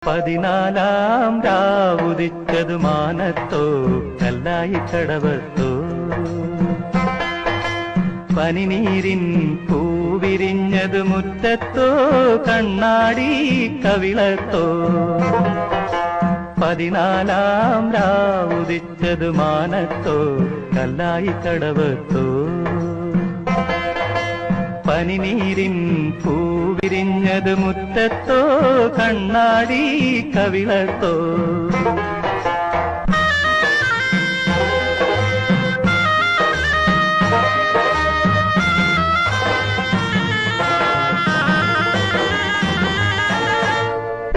പതിനാലാം രാവുദിച്ചതു മാനത്തോ കല്ലായി കടവത്തോ പനിനീരിൻ പൂവിരിഞ്ഞതു മുറ്റത്തോ കണ്ണാടി കവിളത്തോ പതിനാലാം രാവുദിച്ചതു മാനത്തോ കല്ലായി കടവത്തോ പനിനീരിൻ പൂവിരിഞ്ഞതു മുറ്റത്തോ കണ്ണാടി കവിളത്തോ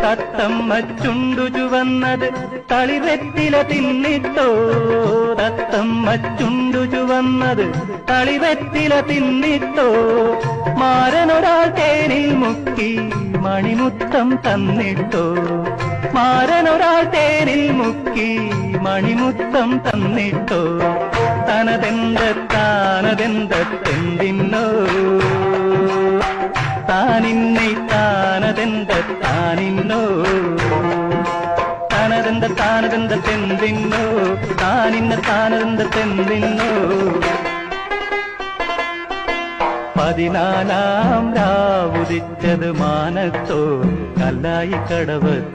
തത്തമ്മ ചുണ്ടു ചുവന്നത് തളിവെറ്റില തിന്നിട്ടോ തത്തമ്മ ചുണ്ടു ചുവന്നത് തളിവെറ്റില തിന്നിട്ടോ മാരനൊരാൾ തേനിൽ മുക്കി മണിമുത്തം തന്നിട്ടോ മാരനൊരാൾ തേനിൽ മുക്കി മണിമുത്തം തന്നിട്ടോ താനതെന്തെന്തിന്നോ താനിന്നെ താനതെന്തിന്നോ താനതെന്തെന്തിന്നോ താനതെന്തിന്നോ പതിനാലാം രാവുദിച്ചത് മാനത്തോ കല്ലായി കടവത്തോ